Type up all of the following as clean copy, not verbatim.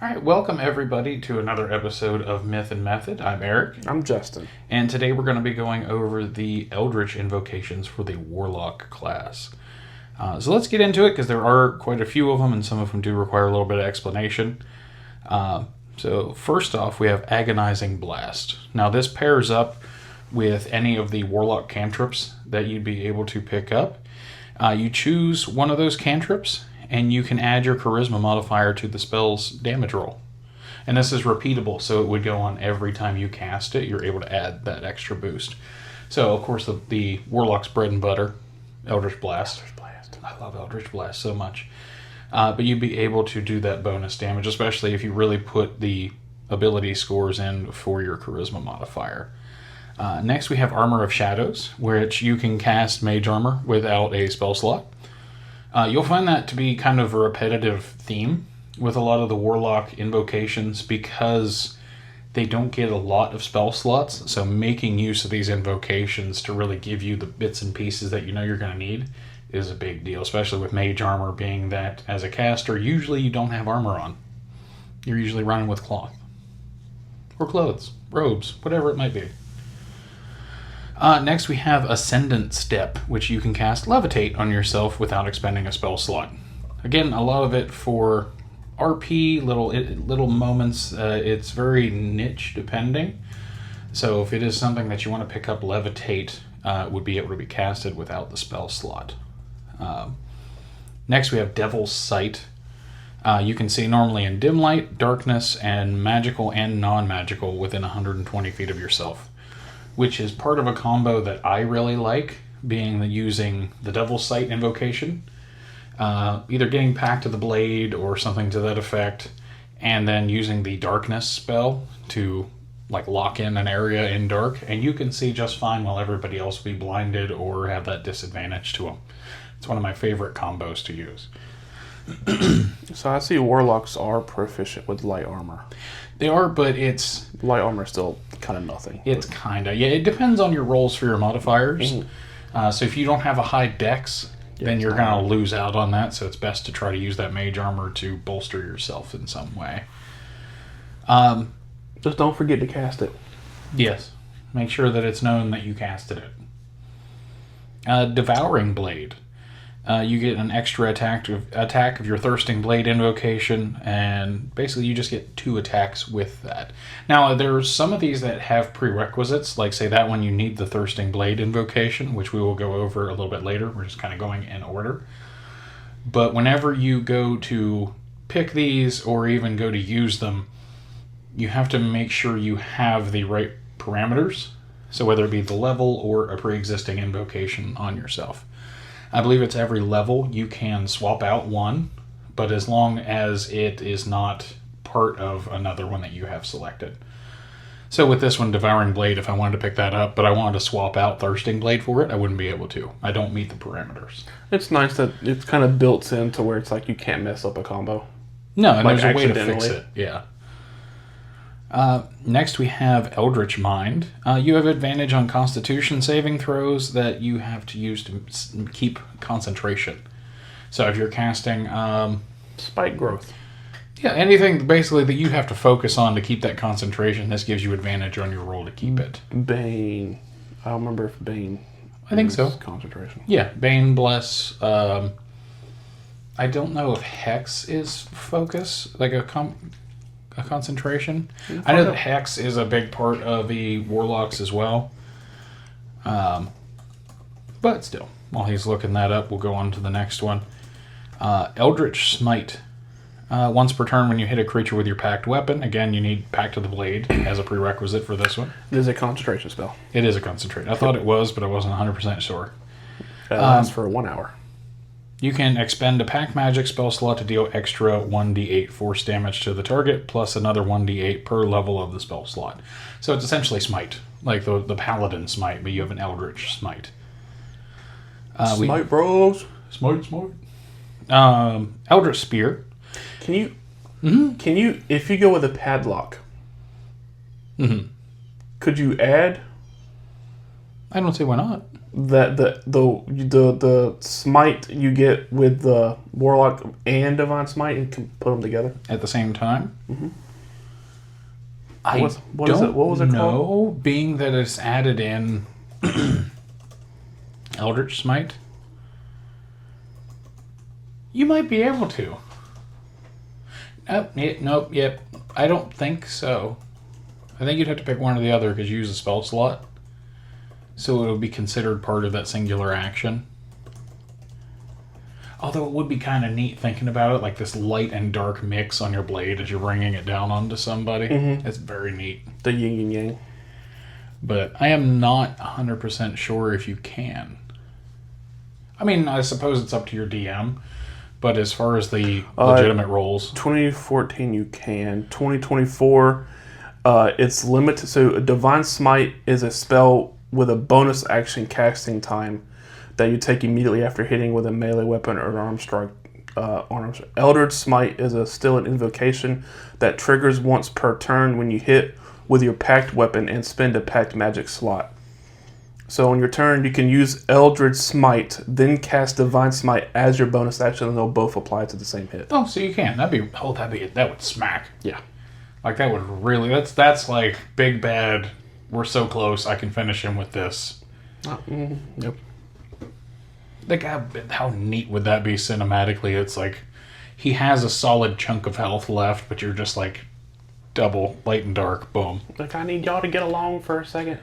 All right, welcome everybody to another episode of Myth and Method. I'm Eric. I'm Justin. And today we're going to be going over the Eldritch Invocations for the Warlock class. So let's get into it because there are quite a few of them and some of them do require a little bit of explanation. So first off, we have Agonizing Blast. Now this pairs up with any of the Warlock cantrips that you'd be able to pick up. You choose one of those cantrips and you can add your charisma modifier to the spell's damage roll. And this is repeatable, so it would go on every time you cast it. You're able to add that extra boost. So, of course, the Warlock's bread and butter, Eldritch Blast. Eldritch Blast. I love Eldritch Blast so much. But you'd be able to do that bonus damage, especially if you really put the ability scores in for your charisma modifier. Next, we have Armor of Shadows, which you can cast Mage Armor without a spell slot. You'll find that to be kind of a repetitive theme with a lot of the Warlock invocations because they don't get a lot of spell slots, so making use of these invocations to really give you the bits and pieces that you know you're going to need is a big deal, especially with Mage Armor being that as a caster, usually you don't have armor on. You're usually running with cloth. Or clothes, robes, whatever it might be. Next we have Ascendant Step, which you can cast Levitate on yourself without expending a spell slot. Again, a lot of it for RP, little moments. It's very niche depending. So if it is something that you want to pick up, Levitate would be able to be casted without the spell slot. Next we have Devil's Sight. You can see normally in dim light, darkness, and magical and non-magical within 120 feet of yourself, which is part of a combo that I really like, being using the Devil's Sight invocation, either getting Pact of the Blade or something to that effect, and then using the Darkness spell to lock in an area in dark, and you can see just fine while everybody else will be blinded or have that disadvantage to them. It's one of my favorite combos to use. So I see Warlocks are proficient with light armor. They are, but it's... Light armor is still kind of nothing. It's kind of... Yeah, it depends on your rolls for your modifiers. So if you don't have a high dex, then you're going to lose out on that, so it's best to try to use that mage armor to bolster yourself in some way. Just don't forget to cast it. Yes. Make sure that it's known that you casted it. Devouring Blade. You get an extra attack of your Thirsting Blade invocation, and basically you just get 2 attacks with that. Now, there's some of these that have prerequisites, like say that one you need the Thirsting Blade invocation, which we will go over a little bit later. We're just kind of going in order. But whenever you go to pick these or even go to use them, you have to make sure you have the right parameters. So whether it be the level or a pre-existing invocation on yourself. I believe it's every level you can swap out one, but as long as it is not part of another one that you have selected. So with this one, Devouring Blade, if I wanted to pick that up, but I wanted to swap out Thirsting Blade for it, I wouldn't be able to. I don't meet the parameters. It's nice that it's kind of built in to where it's like you can't mess up a combo. No, and there's a way to fix it. Yeah. Next we have Eldritch Mind. You have advantage on Constitution saving throws that you have to use to keep concentration. So if you're casting... Spike growth. Yeah, anything basically that you have to focus on to keep that concentration, this gives you advantage on your roll to keep it. Bane. I don't remember if Bane... I think so. Concentration. Yeah, Bane, Bless. I don't know if Hex is focus, like a concentration. I know that Hex is a big part of the Warlocks as well. But still, while he's looking that up, we'll go on to the next one. Eldritch Smite. Once per turn when you hit a creature with your packed weapon, again, you need Pact of the Blade as a prerequisite for this one. It is a concentration spell. It is a concentration. I thought it was, but I wasn't 100% sure. It lasts for 1 hour. You can expend a Pact Magic spell slot to deal extra 1d8 force damage to the target, plus another 1d8 per level of the spell slot. So it's essentially Smite, like the Paladin Smite, but you have an Eldritch Smite. Smite bros. Smite. Eldritch Spear. Can you, if you go with a padlock, could you add I don't see why not. That the smite you get with the warlock and divine smite, and can put them together At the same time? Mm-hmm. I What don't was it know, called? being that it's added in Eldritch Smite. You might be able to. Yep. I don't think so. I think you'd have to pick one or the other because you use a spell slot. So it would be considered part of that singular action. Although it would be kind of neat thinking about it, like this light and dark mix on your blade as you're bringing it down onto somebody. Mm-hmm. It's very neat. The yin and yang. But I am not 100% sure if you can. I mean, I suppose it's up to your DM. But as far as the legitimate roles... 2014 you can. 2024, it's limited. So Divine Smite is a spell with a bonus action casting time that you take immediately after hitting with a melee weapon or an arm strike. Eldritch Smite is still an invocation that triggers once per turn when you hit with your packed weapon and spend a packed magic slot. So on your turn, you can use Eldritch Smite, then cast Divine Smite as your bonus action, and they'll both apply to the same hit. Oh, so you can. That would smack. Yeah. Like, that would really... That's like, big bad, we're so close, I can finish him with this. Yep. Like, how neat would that be cinematically? It's like, he has a solid chunk of health left, but you're just like, double, light and dark, boom. Like, I need y'all to get along for a second.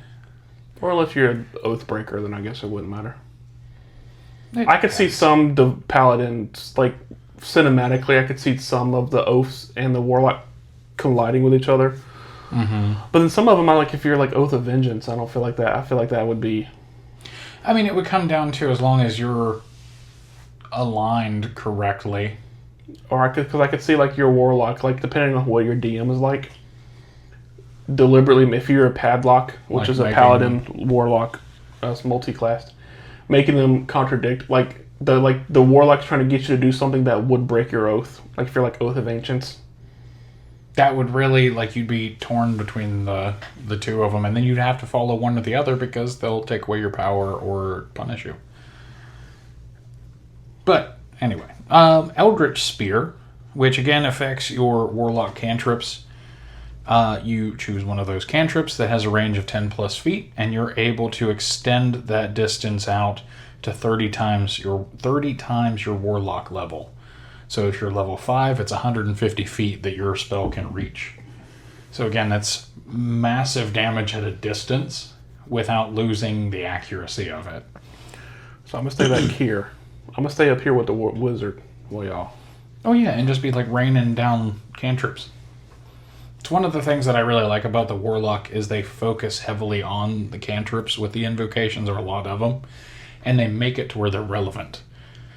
Or unless you're an Oathbreaker, then I guess it wouldn't matter. I could see some paladins, like, cinematically, I could see some of the Oaths and the Warlock colliding with each other. Mm-hmm. But then some of them, if you're like Oath of Vengeance, I don't feel like that. I feel like that would be... I mean, it would come down to as long as you're aligned correctly. Or because I could see, like, your Warlock, like, depending on what your DM is like, deliberately, if you're a Padlock, which is a Paladin Warlock, multi-classed, making them contradict, like the Warlock's trying to get you to do something that would break your oath. Like, if you're like Oath of Ancients. That would really, like, you'd be torn between the two of them, and then you'd have to follow one or the other because they'll take away your power or punish you. But, anyway. Eldritch Spear, which again affects your Warlock cantrips. You choose one of those cantrips that has a range of 10 plus feet, and you're able to extend that distance out to 30 times your Warlock level. So if you're level 5, it's 150 feet that your spell can reach. So again, that's massive damage at a distance without losing the accuracy of it. So I'm going to stay back here. I'm going to stay up here with the wizard. Well, y'all. Oh yeah, and just be like raining down cantrips. It's one of the things that I really like about the Warlock is they focus heavily on the cantrips with the invocations, or a lot of them, and they make it to where they're relevant.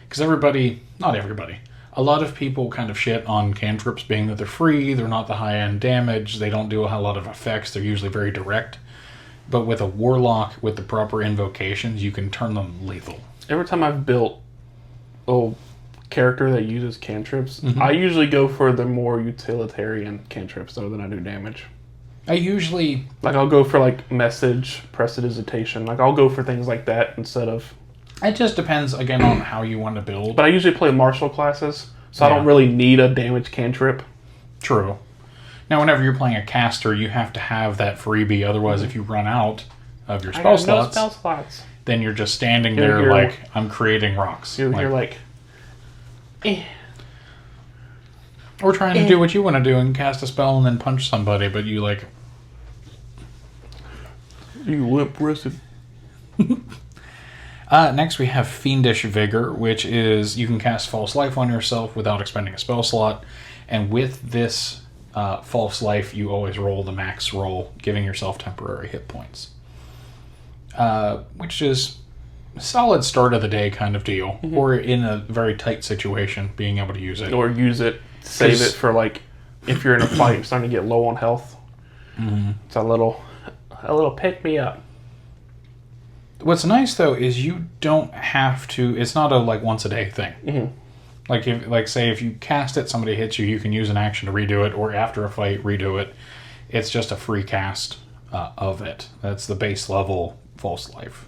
Because not everybody, a lot of people kind of shit on cantrips being that they're free, they're not the high-end damage, they don't do a lot of effects, they're usually very direct. But with a Warlock, with the proper invocations, you can turn them lethal. Every time I've built a character that uses cantrips, I usually go for the more utilitarian cantrips, though, than I do damage. I'll go for, like, message, prestidigitation. Like, I'll go for things like that instead of... It just depends, again, on how you want to build. But I usually play martial classes, so I don't really need a damage cantrip. True. Now, whenever you're playing a caster, you have to have that freebie. Otherwise, if you run out of your spell slots, then you're just standing there like, I'm creating rocks. You're like... Or trying to do what you want to do and cast a spell and then punch somebody, but you, like... You limp-wristed. Next we have Fiendish Vigor, which is you can cast False Life on yourself without expending a spell slot. And with this False Life, you always roll the max roll, giving yourself temporary hit points. Which is a solid start of the day kind of deal. Or in a very tight situation, being able to use it. Or use it, save it for, like, if you're in a fight, you're starting to get low on health. It's a little pick-me-up. What's nice, though, is you don't have to... It's not a, like, once-a-day thing. Say, if you cast it, somebody hits you, you can use an action to redo it, or after a fight, redo it. It's just a free cast of it. That's the base level false life.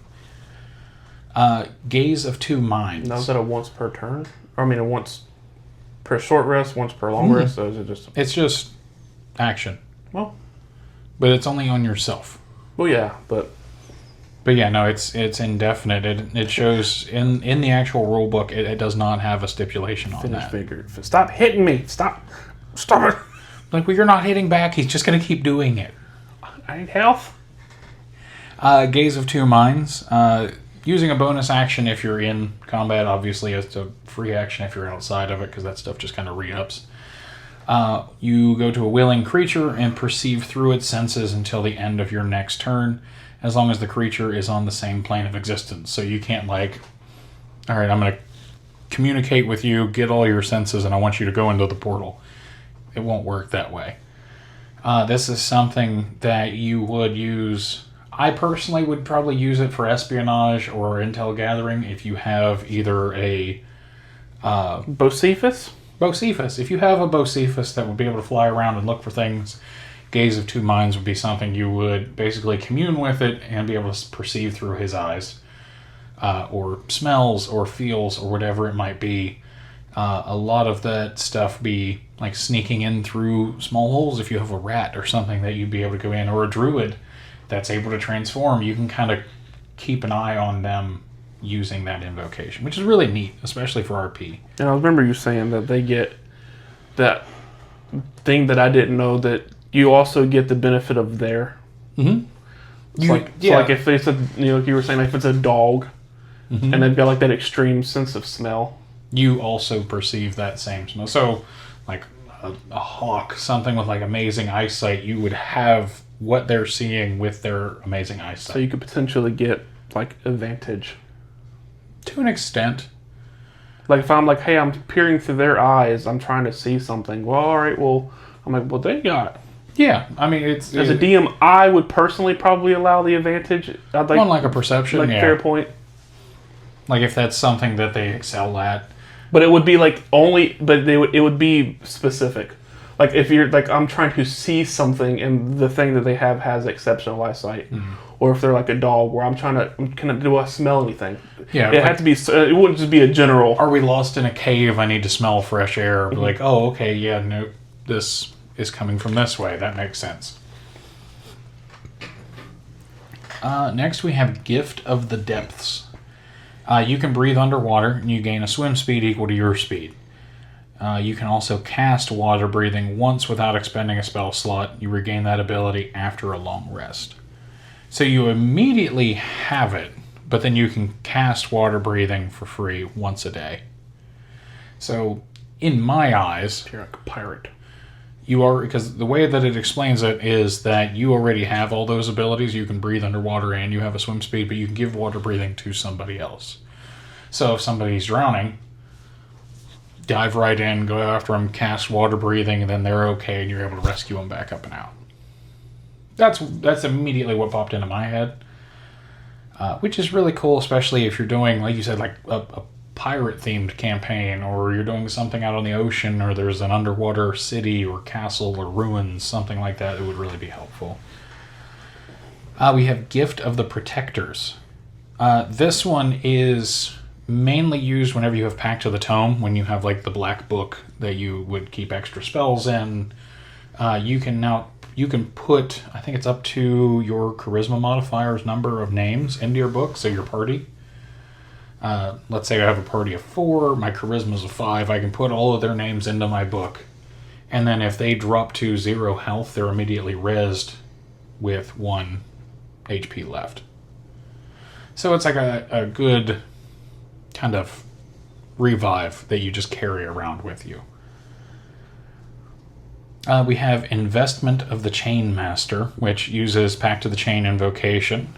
Gaze of Two Minds. Now, is that a once per turn? Or, I mean, a once per short rest, once per long rest? Or is it just... It's just action. Well... But it's only on yourself. Well, yeah, but... But yeah, no, it's indefinite. It shows in the actual rule book, it does not have a stipulation on that. Figure. Stop hitting me! Stop it! Like, well, you're not hitting back. He's just going to keep doing it. I need health. Gaze of Two Minds. Using a bonus action if you're in combat. Obviously, it's a free action if you're outside of it, because that stuff just kind of re-ups. You go to a willing creature and perceive through its senses until the end of your next turn, as long as the creature is on the same plane of existence. So you can't, like, all right, I'm going to communicate with you, get all your senses, and I want you to go into the portal. It won't work that way. This is something that you would use... I personally would probably use it for espionage or intel gathering if you have either a... Bocephus? Bocephus. If you have a Bocephus that would be able to fly around and look for things, Gaze of Two Minds would be something you would basically commune with it and be able to perceive through his eyes. Or smells or feels or whatever it might be. A lot of that stuff be like sneaking in through small holes. If you have a rat or something that you'd be able to go in, or a druid that's able to transform, you can kind of keep an eye on them using that invocation, which is really neat, especially for RP. And I remember you saying that they get that thing that I didn't know, that you also get the benefit of there. Mm-hmm. Like if it's a, you were saying, like if it's a dog, and they've got like that extreme sense of smell, you also perceive that same smell. So, like a hawk, something with like amazing eyesight, you would have what they're seeing with their amazing eyesight. So you could potentially get like advantage. To an extent. Like if I'm like, hey, I'm peering through their eyes, I'm trying to see something. Well, all right, well, I'm like, well, they got... Yeah, I mean, it's... As a DM, I would personally probably allow the advantage. I'd like a perception, like yeah. Fair point. Like if that's something that they excel at. But it would be like only... But it would be specific. Like if you're like, I'm trying to see something and the thing that they have has exceptional eyesight. Mm-hmm. Or if they're like a dog where do I smell anything? Yeah. It had to be, it wouldn't just be a general. Are we lost in a cave? I need to smell fresh air. Mm-hmm. Like, oh, okay, yeah, no, this is coming from this way. That makes sense. Next we have Gift of the Depths. You can breathe underwater and you gain a swim speed equal to your speed. You can also cast water breathing once without expending a spell slot. You regain that ability after a long rest. So you immediately have it, but then you can cast water breathing for free once a day. So, in my eyes... You're like a pirate. You are, because the way that it explains it is that you already have all those abilities. You can breathe underwater and you have a swim speed, but you can give water breathing to somebody else. So if somebody's drowning, dive right in, go after them, cast water breathing, and then they're okay, and you're able to rescue them back up and out. That's immediately what popped into my head, which is really cool, especially if you're doing, like you said, like a pirate-themed campaign, or you're doing something out on the ocean, or there's an underwater city or castle or ruins, something like that. It would really be helpful. We have Gift of the Protectors. This one is mainly used whenever you have Pact of the Tome, when you have like the black book that you would keep extra spells in. You can put, I think it's up to your charisma modifier's number of names into your book, so your party. Let's say I have a party of 4, my charisma's a 5, I can put all of their names into my book. And then if they drop to 0 health, they're immediately rezzed with 1 HP left. So it's like a good kind of revive that you just carry around with you. We have Investment of the Chainmaster, which uses Pact of the Chain invocation.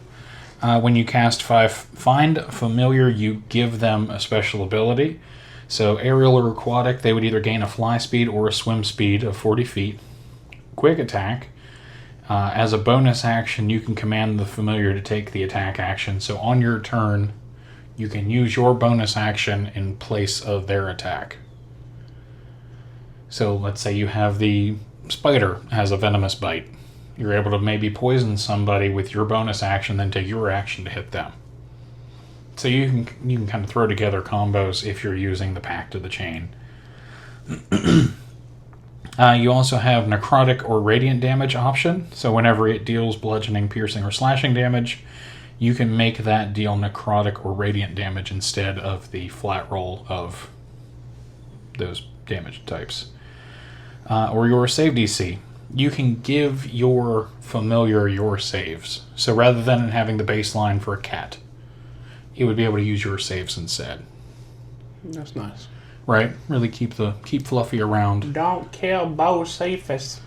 When you cast Find Familiar, you give them a special ability. So aerial or aquatic, they would either gain a fly speed or a swim speed of 40 feet. Quick attack. As a bonus action, you can command the familiar to take the attack action. So on your turn, you can use your bonus action in place of their attack. So let's say you have the spider has a venomous bite. You're able to maybe poison somebody with your bonus action, then take your action to hit them. So you can kind of throw together combos if you're using the Pact of the Chain. You also have necrotic or radiant damage option. So whenever it deals bludgeoning, piercing, or slashing damage, you can make that deal necrotic or radiant damage instead of the flat roll of those damage types. Or your save DC. You can give your familiar your saves. So rather than having the baseline for a cat, it would be able to use your saves instead. That's nice. Right? Really keep Fluffy around. Don't kill Bo Cephas.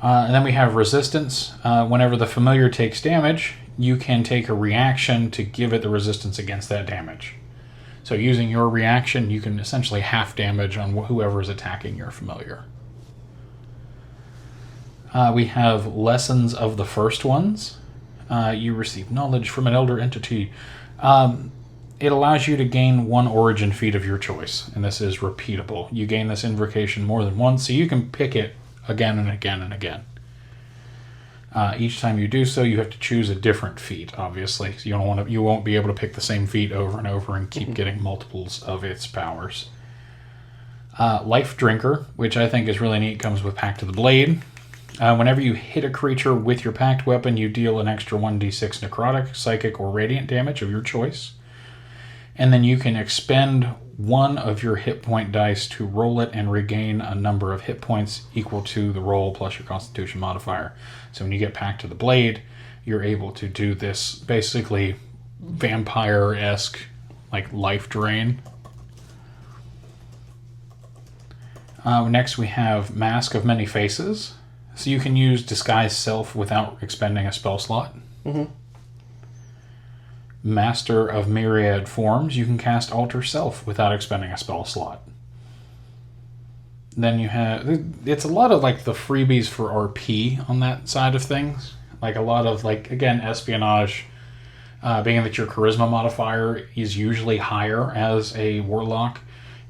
And then we have resistance. Whenever the familiar takes damage, you can take a reaction to give it the resistance against that damage. So using your reaction, you can essentially half damage on whoever is attacking your familiar. We have lessons of the first ones. You receive knowledge from an elder entity. It allows you to gain one origin feat of your choice, and this is repeatable. You gain this invocation more than once, so you can pick it again and again and again. Each time you do so, you have to choose a different feat, obviously. So you won't be able to pick the same feat over and over and keep getting multiples of its powers. Life Drinker, which I think is really neat, comes with Pact of the Blade. Whenever you hit a creature with your Pact weapon, you deal an extra 1d6 necrotic, psychic, or radiant damage of your choice. And then you can expend one of your hit point dice to roll it and regain a number of hit points equal to the roll plus your Constitution modifier. So when you get Pact of the Blade, you're able to do this basically vampire-esque like life drain. Next we have Mask of Many Faces. So you can use Disguise Self without expending a spell slot. Master of Myriad Forms. You can cast Alter Self without expending a spell slot. Then you have... It's a lot of like the freebies for RP on that side of things. Like a lot of like, again, espionage. Being that your charisma modifier is usually higher as a warlock,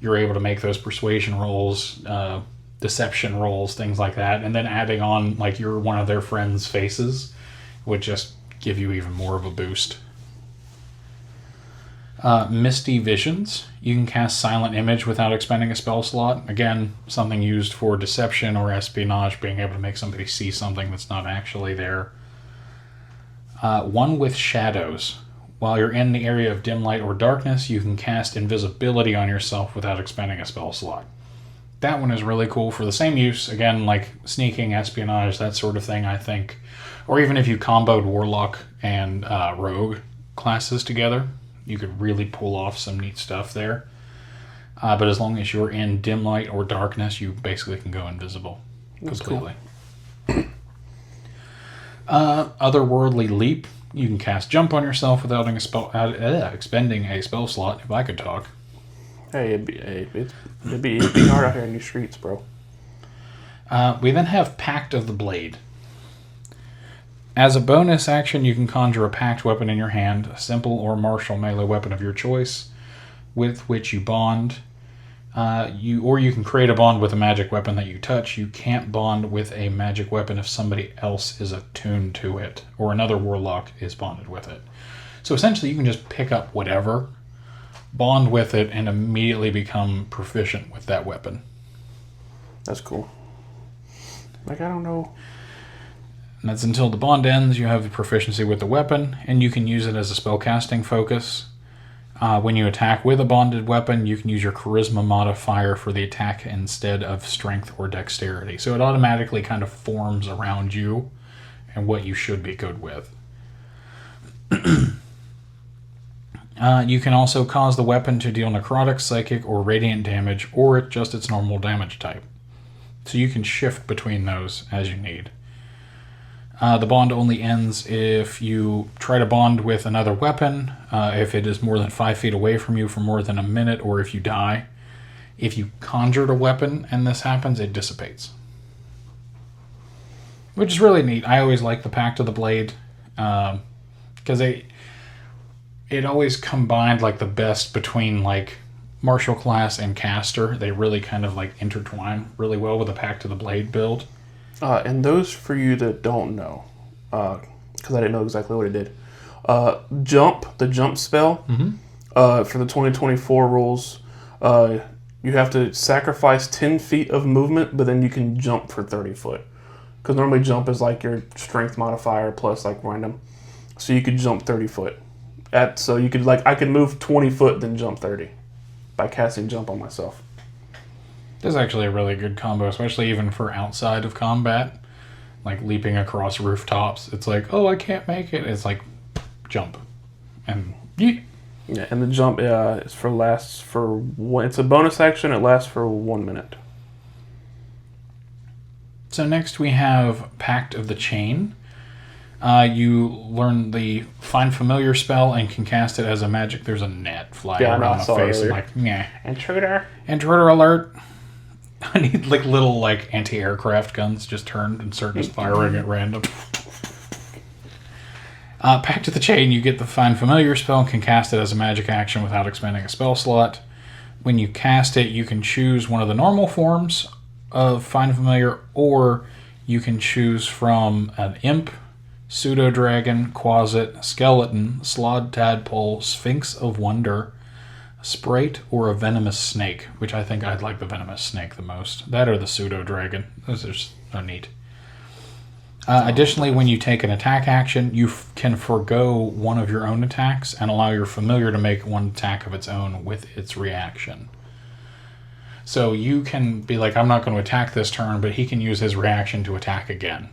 you're able to make those persuasion rolls, deception rolls, things like that, and then adding on like you're one of their friends' faces would just give you even more of a boost. Misty Visions. You can cast Silent Image without expending a spell slot. Again, something used for deception or espionage, being able to make somebody see something that's not actually there. One with Shadows. While you're in the area of dim light or darkness, you can cast Invisibility on yourself without expending a spell slot. That one is really cool for the same use, again, like sneaking, espionage, that sort of thing, I think. Or even if you comboed Warlock and Rogue classes together, you could really pull off some neat stuff there. But as long as you're in dim light or darkness, you basically can go invisible completely. Cool. Otherworldly Leap. You can cast Jump on yourself without expending a spell slot, if I could talk. Hey, it'd be hard out here in these streets, bro. We then have Pact of the Blade. As a bonus action, you can conjure a pact weapon in your hand, a simple or martial melee weapon of your choice, with which you bond. Or you can create a bond with a magic weapon that you touch. You can't bond with a magic weapon if somebody else is attuned to it, or another warlock is bonded with it. So essentially, you can just pick up whatever, bond with it, and immediately become proficient with that weapon. That's cool. Like, I don't know. And that's until the bond ends. You have the proficiency with the weapon, and you can use it as a spellcasting focus. When you attack with a bonded weapon, you can use your charisma modifier for the attack instead of strength or dexterity. So it automatically kind of forms around you and what you should be good with. You can also cause the weapon to deal necrotic, psychic, or radiant damage, or just its normal damage type. So you can shift between those as you need. The bond only ends if you try to bond with another weapon, if it is more than 5 feet away from you for more than a minute, or if you die. If you conjured a weapon and this happens, it dissipates. Which is really neat. I always like the Pact of the Blade, because it always combined like the best between like martial class and caster. They really kind of like intertwine really well with the Pact of the Blade build. And those for you that don't know, because I didn't know exactly what it did. The jump spell, for the 2024 rules, you have to sacrifice 10 feet of movement, but then you can jump for 30 foot. Because normally jump is like your strength modifier plus like random. So you could jump 30 foot. So you could I could move 20 foot then jump 30 by casting jump on myself. This is actually a really good combo, especially even for outside of combat. Like leaping across rooftops. It's like, oh, I can't make it. It's like, jump. And yeet. Yeah, and the jump it's a bonus action. It lasts for 1 minute. So next we have Pact of the Chain. You learn the Find Familiar spell and can cast it as a magic. There's a net flying around my face. I'm like, yeah. Intruder Alert. I need little anti-aircraft guns just turned and start just firing at random. Pact of the Chain, you get the Find Familiar spell and can cast it as a magic action without expending a spell slot. When you cast it, you can choose one of the normal forms of Find Familiar, or you can choose from an Imp, Pseudodragon, Quasit, Skeleton, Slod Tadpole, Sphinx of Wonder, Sprite, or a Venomous Snake, which I think I'd like the Venomous Snake the most. That or the Pseudodragon. Those are so neat. Additionally, when you take an attack action, you can forego one of your own attacks and allow your familiar to make one attack of its own with its reaction. So you can be like, I'm not going to attack this turn, but he can use his reaction to attack again.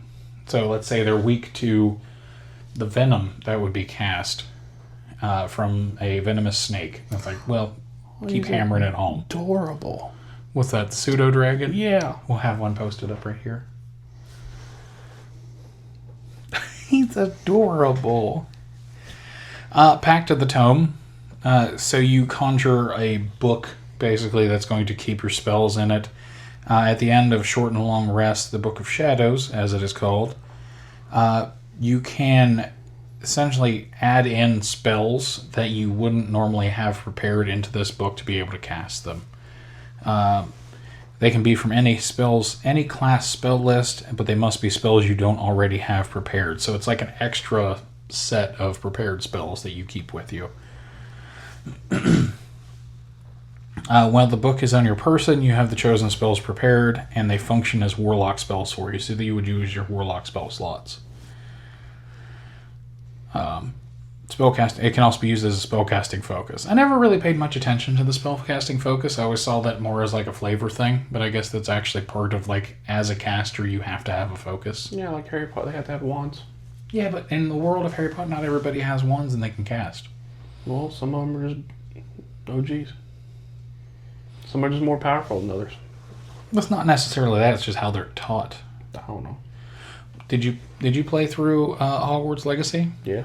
So let's say they're weak to the venom that would be cast from a venomous snake. It's like, well, keep hammering it home. Adorable. What's that, Pseudodragon? Yeah. We'll have one posted up right here. He's adorable. Pact of the Tome. So you conjure a book, basically, that's going to keep your spells in it. At the end of Short and Long Rest, the Book of Shadows, as it is called, you can essentially add in spells that you wouldn't normally have prepared into this book to be able to cast them. They can be from any class spell list, but they must be spells you don't already have prepared. So it's like an extra set of prepared spells that you keep with you. While the book is on your person, you have the chosen spells prepared, and they function as warlock spells for you, so that you would use your warlock spell slots. Spellcasting. It can also be used as a spellcasting focus. I never really paid much attention to the spellcasting focus. I always saw that more as like a flavor thing, but I guess that's actually part of as a caster, you have to have a focus. Yeah, like Harry Potter, they have to have wands. Yeah, but in the world of Harry Potter, not everybody has wands and they can cast. Well, some of them are just OGs. Some are just more powerful than others. It's not necessarily that. It's just how they're taught. I don't know. Did you play through Hogwarts Legacy? Yeah.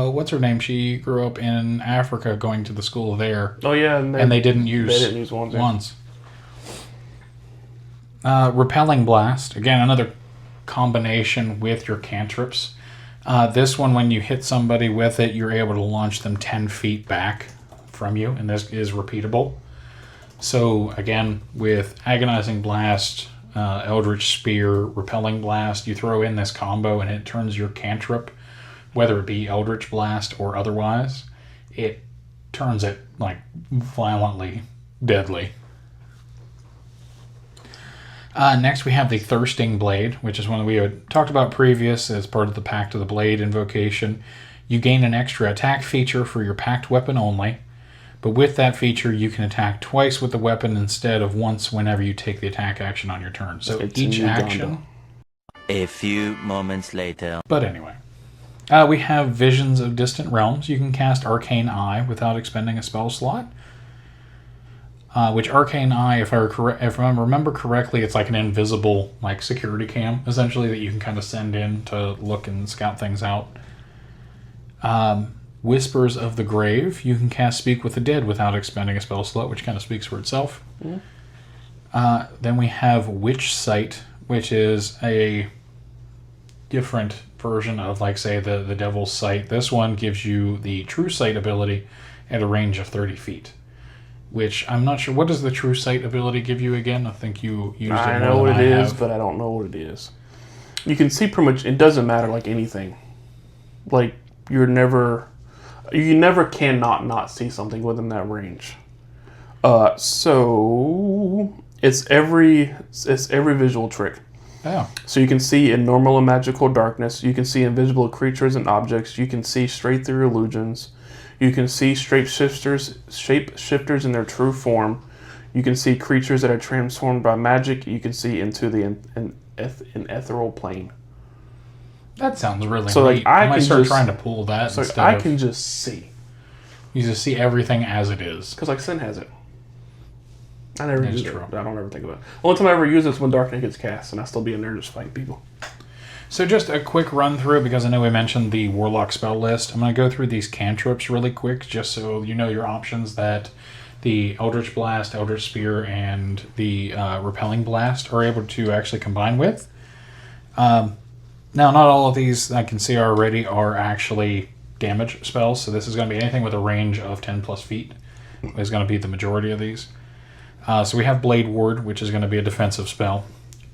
What's her name? She grew up in Africa, going to the school there. Oh yeah, and they didn't use wands. Repelling Blast, again another combination with your cantrips. This one, when you hit somebody with it, you're able to launch them 10 feet back from you, and this is repeatable. So again, with Agonizing Blast, Eldritch Spear, Repelling Blast, you throw in this combo and it turns your cantrip, whether it be Eldritch Blast or otherwise, it turns it violently deadly. Next we have the Thirsting Blade, which is one that we had talked about previous as part of the Pact of the Blade invocation. You gain an extra attack feature for your packed weapon only, but with that feature you can attack twice with the weapon instead of once whenever you take the attack action on your turn. So it's each action. A few moments later. But anyway. We have Visions of Distant Realms. You can cast Arcane Eye without expending a spell slot. Which Arcane Eye, if I remember correctly, it's like an invisible security cam, essentially, that you can kind of send in to look and scout things out. Whispers of the Grave. You can cast Speak with the Dead without expending a spell slot, which kind of speaks for itself. Mm. Then we have Witch Sight, which is a different version of, say, the Devil's Sight. This one gives you the True Sight ability at a range of 30 feet. Which I'm not sure. What does the True Sight ability give you again? I think you used it more than I have. know what it is, but I don't know what it is. You can see pretty much. It doesn't matter like anything. Like you never cannot not see something within that range. So it's every visual trick. Oh. So you can see in normal and magical darkness. You can see invisible creatures and objects. You can see straight through illusions. You can see shapeshifters in their true form. You can see creatures that are transformed by magic. You can see into the ethereal plane. That sounds really So like neat. I might can start just, trying to pull that so instead I of... can just see. You just see everything as it is. Because like Sin has it. I never That's use it. true. I don't ever think about it. The only time I ever use it is when Darkness gets cast, and I still be in there just fighting people. So just a quick run through, because I know we mentioned the Warlock spell list. I'm going to go through these cantrips really quick, just so you know your options that the Eldritch Blast, Eldritch Spear, and the Repelling Blast are able to actually combine with. Now, not all of these I can see already are actually damage spells, so this is going to be anything with a range of 10 plus feet is going to be the majority of these. So we have Blade Ward, which is going to be a defensive spell.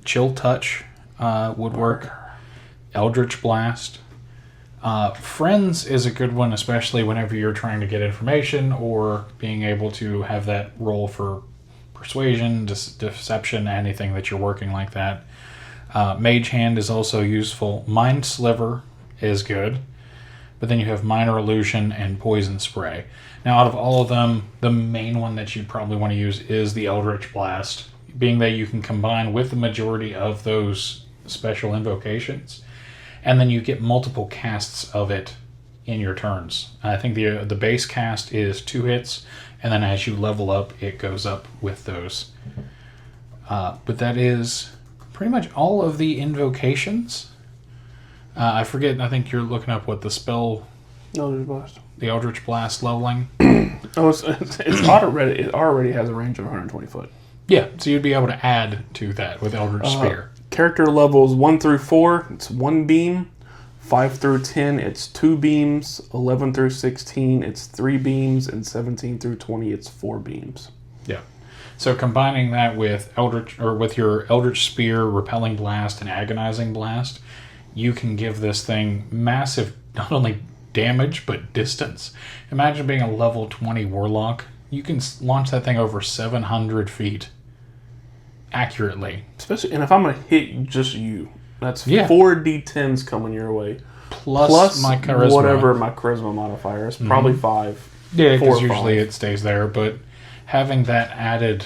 Chill Touch would work. Eldritch Blast. Friends is a good one, especially whenever you're trying to get information or being able to have that roll for persuasion, deception, anything that you're working like that. Mage Hand is also useful. Mind Sliver is good. But then you have Minor Illusion and Poison Spray. Now, out of all of them, the main one that you probably want to use is the Eldritch Blast, being that you can combine with the majority of those special invocations, and then you get multiple casts of it in your turns. I think the base cast is 2 hits, and then as you level up, it goes up with those. But that is pretty much all of the invocations. I forget, I think you're looking up what the spell... Eldritch Blast. The Eldritch Blast leveling. Oh, it's already, it already has a range of 120 foot. Yeah, so you'd be able to add to that with Eldritch Spear. Character levels 1 through 4, it's 1 beam. 5 through 10, it's 2 beams. 11 through 16, it's 3 beams. And 17 through 20, it's 4 beams. Yeah. So combining that with Eldritch, or with your Eldritch Spear, Repelling Blast, and Agonizing Blast, you can give this thing massive, not only damage, but distance. Imagine being a level 20 Warlock. You can launch that thing over 700 feet accurately. Especially, and if I'm going to hit just you, that's 4 D10s coming your way. Plus my charisma. Whatever my charisma modifier is. Probably 5. Yeah, because usually it stays there, but having that added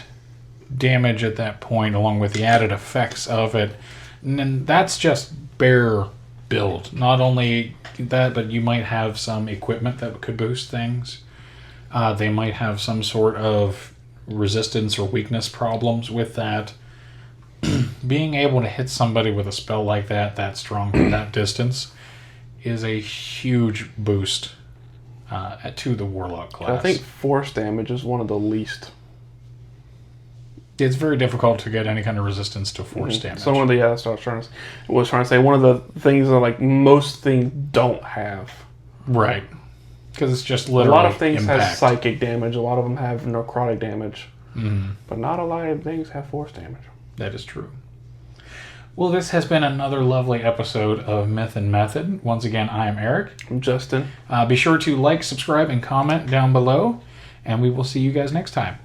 damage at that point, along with the added effects of it, and that's just bare build. Not only that, but you might have some equipment that could boost things. They might have some sort of resistance or weakness problems with that. Being able to hit somebody with a spell like that strong from that distance, is a huge boost to the Warlock class. I think force damage is one of the least. It's very difficult to get any kind of resistance to force damage. So one of the that's what I was trying to say. One of the things that like most things don't have. Right. Because it's just literally a lot of things impact. have psychic damage. A lot of them have necrotic damage. But not a lot of things have force damage. That is true. Well, this has been another lovely episode of Myth and Method. Once again, I am Eric. I'm Justin. Be sure to like, subscribe, and comment down below, and we will see you guys next time.